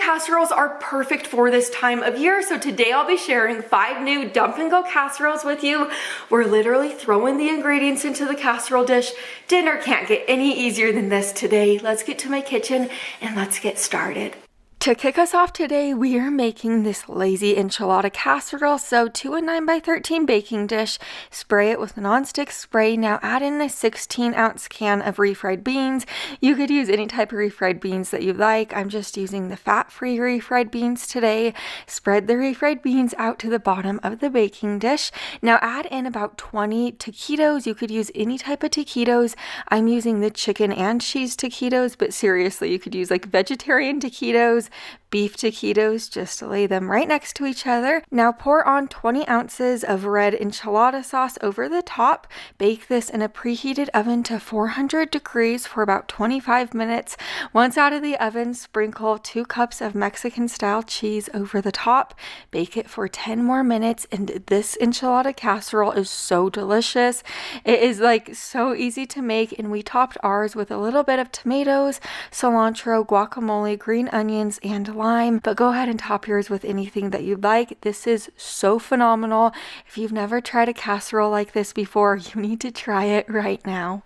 casseroles are perfect for this time of year, so today I'll be sharing 5 new dump and go casseroles with you. We're literally throwing the ingredients into the casserole dish. Dinner can't get any easier than this today. Let's get to my kitchen and let's get started. To kick us off today, we are making this lazy enchilada casserole. So to a 9x13 baking dish, spray it with nonstick spray. Now add in a 16-ounce can of refried beans. You could use any type of refried beans that you like. I'm just using the fat-free refried beans today. Spread the refried beans out to the bottom of the baking dish. Now add in about 20 taquitos. You could use any type of taquitos. I'm using the chicken and cheese taquitos, but seriously, you could use like vegetarian taquitos, beef taquitos, just lay them right next to each other. Now pour on 20 ounces of red enchilada sauce over the top. Bake this in a preheated oven to 400 degrees for about 25 minutes. Once out of the oven, sprinkle 2 cups of Mexican style cheese over the top. Bake it for 10 more minutes, and this enchilada casserole is so delicious. It is like so easy to make, and we topped ours with a little bit of tomatoes, cilantro, guacamole, green onions, and lime, but go ahead and top yours with anything that you like. This is so phenomenal. If you've never tried a casserole like this before, you need to try it right now.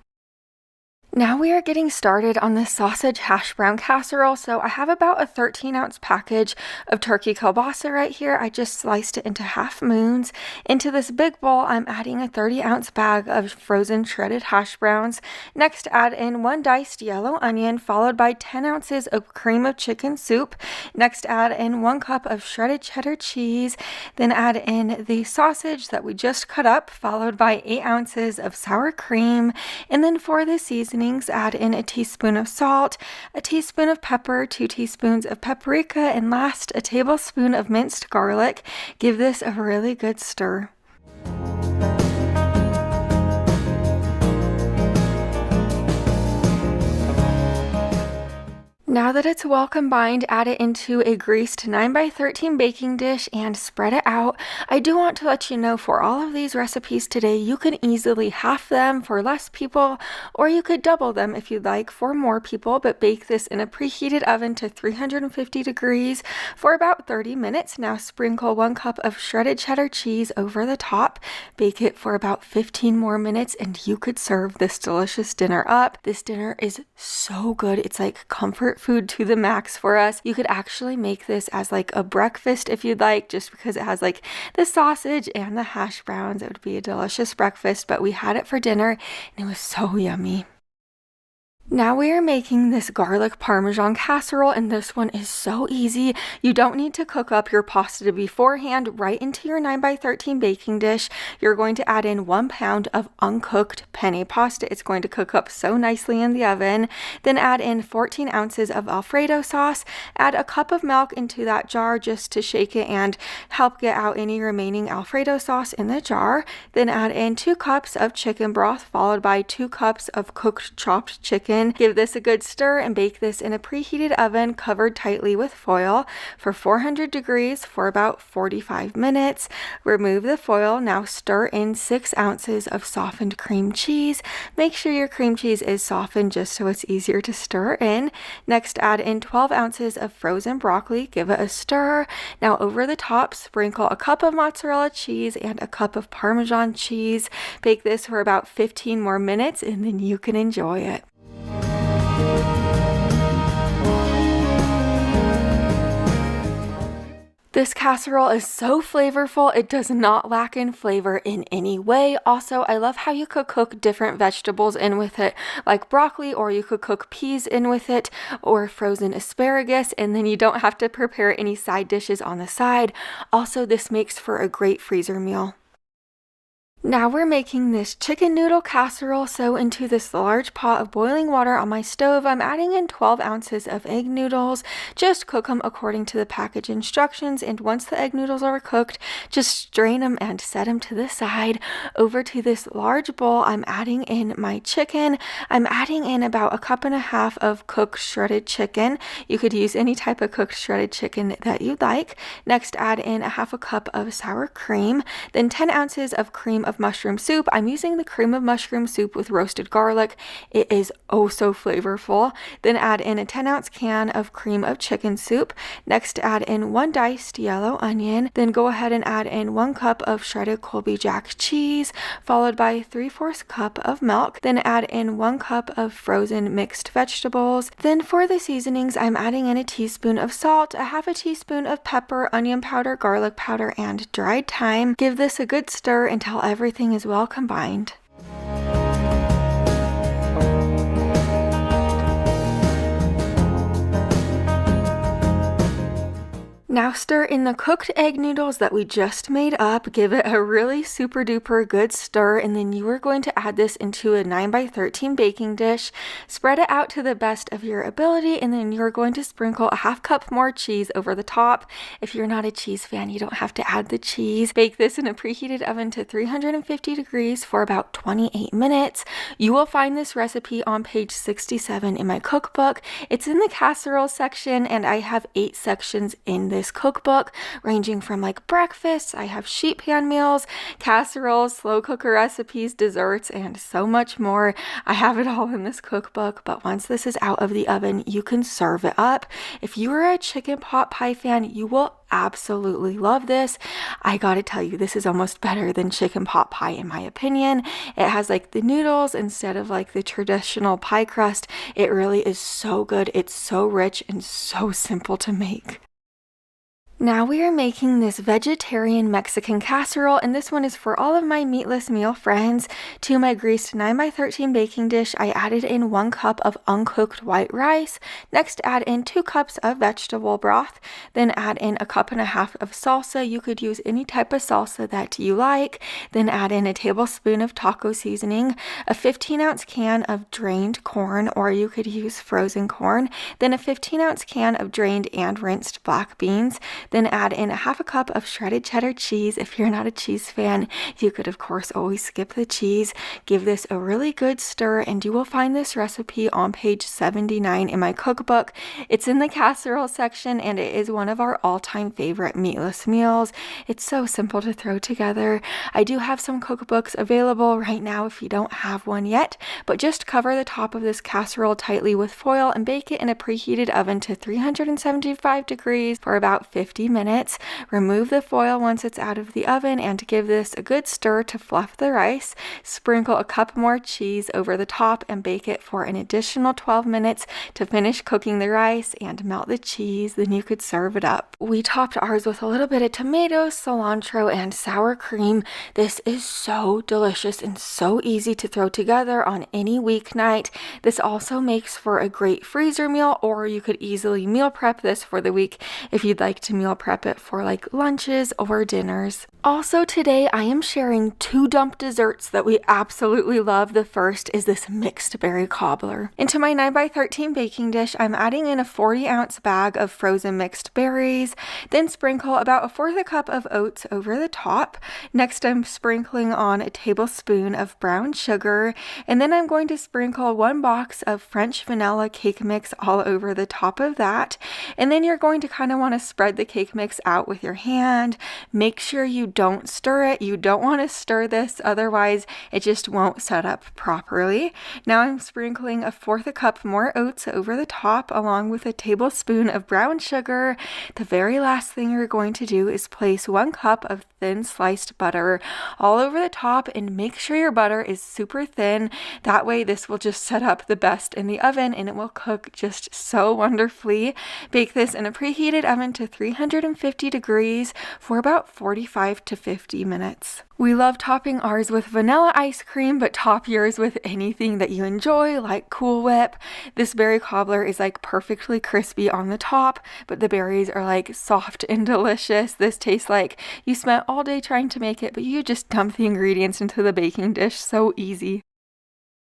Now we are getting started on the sausage hash brown casserole. So I have about a 13-ounce package of turkey kielbasa right here. I just sliced it into half moons. Into this big bowl, I'm adding a 30-ounce bag of frozen shredded hash browns. Next, add in 1 diced yellow onion, followed by 10 ounces of cream of chicken soup. Next, add in 1 cup of shredded cheddar cheese. Then add in the sausage that we just cut up, followed by 8 ounces of sour cream. And then for the seasoning, add in a teaspoon of salt, a teaspoon of pepper, 2 teaspoons of paprika, and last, a tablespoon of minced garlic. Give this a really good stir. Now that it's well combined, add it into a greased 9x13 baking dish and spread it out. I do want to let you know, for all of these recipes today, you can easily half them for less people, or you could double them if you'd like for more people, but bake this in a preheated oven to 350 degrees for about 30 minutes. Now sprinkle 1 cup of shredded cheddar cheese over the top. Bake it for about 15 more minutes and you could serve this delicious dinner up. This dinner is so good. It's like comfort food to the max for us. You could actually make this as like a breakfast if you'd like, just because it has like the sausage and the hash browns. It would be a delicious breakfast, but we had it for dinner and it was so yummy. Now we are making this garlic parmesan casserole, and this one is so easy. You don't need to cook up your pasta beforehand. Right into your 9x13 baking dish, you're going to add in 1 pound of uncooked penne pasta. It's going to cook up so nicely in the oven. Then add in 14 ounces of Alfredo sauce. Add a cup of milk into that jar just to shake it and help get out any remaining Alfredo sauce in the jar. Then add in 2 cups of chicken broth, followed by 2 cups of cooked chopped chicken. Give this a good stir and bake this in a preheated oven covered tightly with foil for 400 degrees for about 45 minutes. Remove the foil. Now stir in 6 ounces of softened cream cheese. Make sure your cream cheese is softened just so it's easier to stir in. Next, add in 12 ounces of frozen broccoli. Give it a stir. Now over the top, sprinkle a cup of mozzarella cheese and a cup of Parmesan cheese. Bake this for about 15 more minutes and then you can enjoy it. This casserole is so flavorful. It does not lack in flavor in any way. Also, I love how you could cook different vegetables in with it, like broccoli, or you could cook peas in with it, or frozen asparagus, and then you don't have to prepare any side dishes on the side. Also, this makes for a great freezer meal. Now we're making this chicken noodle casserole. So into this large pot of boiling water on my stove, I'm adding in 12 ounces of egg noodles. Just cook them according to the package instructions, and once the egg noodles are cooked, just strain them and set them to the side. Over to this large bowl, I'm adding in my chicken. I'm adding in about 1.5 cups of cooked shredded chicken. You could use any type of cooked shredded chicken that you like. Next, add in 1/2 cup of sour cream, then 10 ounces of cream of mushroom soup. I'm using the cream of mushroom soup with roasted garlic. It is oh so flavorful. Then add in a 10-ounce can of cream of chicken soup. Next, add in 1 diced yellow onion. Then go ahead and add in 1 cup of shredded Colby Jack cheese, followed by 3/4 cup of milk. Then add in 1 cup of frozen mixed vegetables. Then for the seasonings, I'm adding in a teaspoon of salt, a 1/2 teaspoon of pepper, onion powder, garlic powder, and dried thyme. Give this a good stir until everything is well combined. Now stir in the cooked egg noodles that we just made up. Give it a really super duper good stir, and then you are going to add this into a 9x13 baking dish. Spread it out to the best of your ability, and then you're going to sprinkle a 1/2 cup more cheese over the top. If you're not a cheese fan, you don't have to add the cheese. Bake this in a preheated oven to 350 degrees for about 28 minutes. You will find this recipe on page 67 in my cookbook. It's in the casserole section, and I have 8 sections in this cookbook, ranging from like breakfast, I have sheet pan meals, casseroles, slow cooker recipes, desserts, and so much more. I have it all in this cookbook, but once this is out of the oven, you can serve it up. If you are a chicken pot pie fan, you will absolutely love this. I gotta tell you, this is almost better than chicken pot pie in my opinion. It has like the noodles instead of like the traditional pie crust. It really is so good. It's so rich and so simple to make. Now we are making this vegetarian Mexican casserole, and this one is for all of my meatless meal friends. To my greased 9x13 baking dish, I added in 1 cup of uncooked white rice. Next, add in 2 cups of vegetable broth. Then add in a 1.5 cups of salsa. You could use any type of salsa that you like. Then add in a tablespoon of taco seasoning, a 15-ounce can of drained corn, or you could use frozen corn. Then a 15-ounce can of drained and rinsed black beans. Then add in a 1/2 cup of shredded cheddar cheese. If you're not a cheese fan, you could of course always skip the cheese. Give this a really good stir, and you will find this recipe on page 79 in my cookbook. It's in the casserole section, and it is one of our all-time favorite meatless meals. It's so simple to throw together. I do have some cookbooks available right now if you don't have one yet, but just cover the top of this casserole tightly with foil and bake it in a preheated oven to 375 degrees for about 50 minutes. Remove the foil once it's out of the oven and give this a good stir to fluff the rice. Sprinkle a cup more cheese over the top and bake it for an additional 12 minutes to finish cooking the rice and melt the cheese. Then you could serve it up. We topped ours with a little bit of tomatoes, cilantro, and sour cream. This is so delicious and so easy to throw together on any weeknight. This also makes for a great freezer meal, or you could easily meal prep this for the week if you'd like to meal prep it for like lunches or dinners. Also today I am sharing 2 dump desserts that we absolutely love. The first is this mixed berry cobbler. Into my 9x13 baking dish, I'm adding in a 40-ounce bag of frozen mixed berries, then sprinkle about 1/4 cup of oats over the top. Next, I'm sprinkling on a tablespoon of brown sugar, and then I'm going to sprinkle 1 box of French vanilla cake mix all over the top of that. And then you're going to kind of want to spread the cake mix out with your hand. Make sure you don't stir it. You don't want to stir this, otherwise it just won't set up properly. Now I'm sprinkling 1/4 cup more oats over the top along with a tablespoon of brown sugar. The very last thing you're going to do is place 1 cup of thin sliced butter all over the top, and make sure your butter is super thin. That way this will just set up the best in the oven and it will cook just so wonderfully. Bake this in a preheated oven to 350 degrees for about 45 to 50 minutes. We love topping ours with vanilla ice cream, but top yours with anything that you enjoy, like Cool Whip. This berry cobbler is like perfectly crispy on the top, but the berries are like soft and delicious. This tastes like you spent all day trying to make it, but you just dump the ingredients into the baking dish. So easy.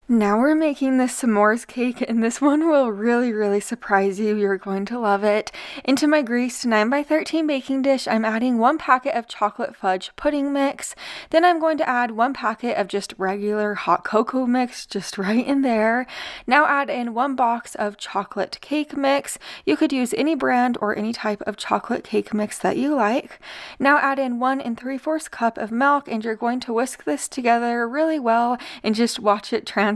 Now we're making this s'mores cake, and this one will really surprise you. You're going to love it. Into my greased 9x13 baking dish, I'm adding 1 packet of chocolate fudge pudding mix. Then I'm going to add 1 packet of just regular hot cocoa mix, just right in there. Now add in 1 box of chocolate cake mix. You could use any brand or any type of chocolate cake mix that you like. Now add in 1 3/4 cup of milk, and you're going to whisk this together really well and just watch it transform.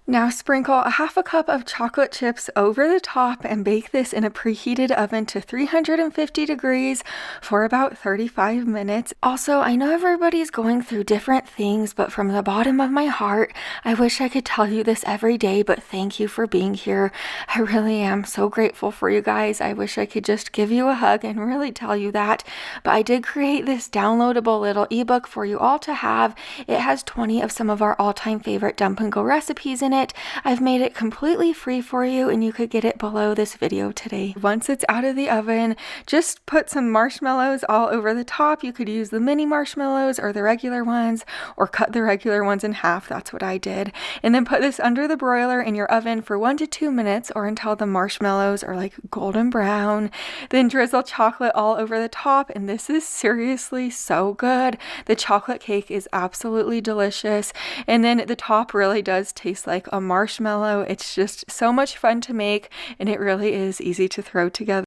Now sprinkle a 1/2 cup of chocolate chips over the top and bake this in a preheated oven to 350 degrees for about 35 minutes. Also, I know everybody's going through different things, but from the bottom of my heart, I wish I could tell you this every day, but thank you for being here. I really am so grateful for you guys. I wish I could just give you a hug and really tell you that, but I did create this downloadable little ebook for you all to have. It has 20 of some of our all-time favorite dump and go recipes in it. I've made it completely free for you, and you could get it below this video today. Once it's out of the oven, just put some marshmallows all over the top. You could use the mini marshmallows or the regular ones, or cut the regular ones in half. That's what I did. And then put this under the broiler in your oven for 1 to 2 minutes, or until the marshmallows are like golden brown. Then drizzle chocolate all over the top, and this is seriously so good. The chocolate cake is absolutely delicious, and then the top really does taste like a marshmallow. It's just so much fun to make, and it really is easy to throw together.